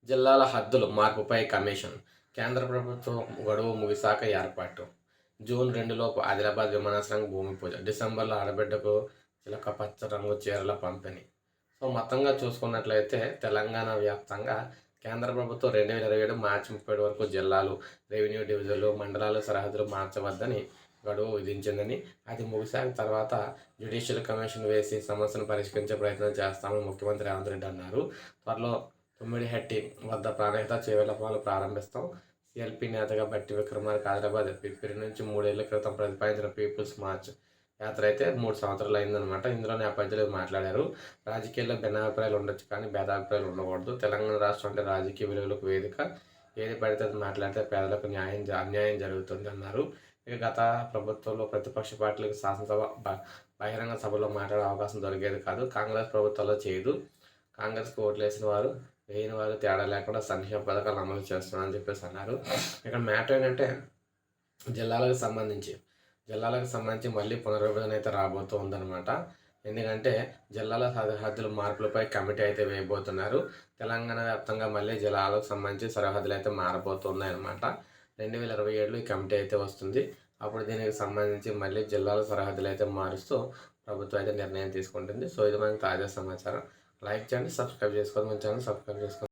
జిల్లాల హద్దులు మార్పుపై కమిషన్. కేంద్ర ప్రభుత్వం గడువు ముగిశాక ఏర్పాటు. జూన్ 2 లోపు ఆదిలాబాద్ విమానాశ్రయం భూమి పూజ. డిసెంబర్లో ఆడబిడ్డకు చిలక పచ్చ రంగు చీరల పంపిణీ. సో మొత్తంగా చూసుకున్నట్లయితే తెలంగాణ వ్యాప్తంగా కేంద్ర ప్రభుత్వం 2027 మార్చి 31 వరకు జిల్లాలు, రెవెన్యూ డివిజన్లు, మండలాలు సరిహద్దులు మార్చవద్దని గడువు విధించిందని, అది ముగిశాక తర్వాత జ్యుడిషియల్ కమిషన్ వేసి సమస్యను పరిష్కరించే ప్రయత్నం చేస్తామని ముఖ్యమంత్రి రేవంత్ రెడ్డి అన్నారు. త్వరలో తుమ్మిడిహట్టి వద్ద ప్రాణహిత చేవేళ్ల పాలు ప్రారంభిస్తాం. సిఎల్పి నేతగా బట్టి విక్రమార్క హైదరాబాద్ పిపిరి నుంచి 3 ఏళ్ల క్రితం ప్రతిపాదించిన పీపుల్స్ మార్చ్ యాత్ర అయితే 3 సంవత్సరాలు అయిందనమాట. ఇందులో నేపథ్యంలో మాట్లాడారు. రాజకీయాల్లో భిన్నాభిప్రాయాలు ఉండొచ్చు, కానీ భేదాభిప్రాయాలు ఉండకూడదు. తెలంగాణ రాష్ట్రం అంటే రాజకీయ విలువలకు వేదిక. ఏది పడితే అది మాట్లాడితే పేదలకు అన్యాయం జరుగుతుంది అన్నారు. ఇక గత ప్రభుత్వంలో ప్రతిపక్ష పార్టీలకు శాసనసభ బహిరంగ సభలో మాట్లాడే అవకాశం దొరికేది కాదు. కాంగ్రెస్ ప్రభుత్వంలో చేయదు. కాంగ్రెస్కి ఓట్లేసిన వారు వేయని వారు తేడా లేకుండా సంక్షేమ పథకాలు అమలు చేస్తున్నారని చెప్పేసి అన్నారు. ఇక్కడ మ్యాటర్ ఏంటంటే జిల్లాలకు సంబంధించి మళ్ళీ పునర్విభజన అయితే రాబోతూ ఉందన్నమాట. ఎందుకంటే జిల్లాల సరిహద్దుల మార్పులపై కమిటీ అయితే వేయబోతున్నారు. తెలంగాణ వ్యాప్తంగా మళ్ళీ జిల్లాలకు సంబంధించి సరిహద్దులు అయితే మారబోతున్నాయి అన్నమాట. 2027లో ఈ కమిటీ అయితే వస్తుంది. అప్పుడు దీనికి సంబంధించి మళ్ళీ జిల్లాల సరిహద్దులు అయితే మారుస్తూ ప్రభుత్వం అయితే నిర్ణయం తీసుకుంటుంది. సో ఇది మనకి తాజా సమాచారం. లైక్ చేయండి, సబ్స్క్రైబ్ చేసుకోండి, మన ఛానల్ సబ్స్క్రైబ్ చేసుకోండి.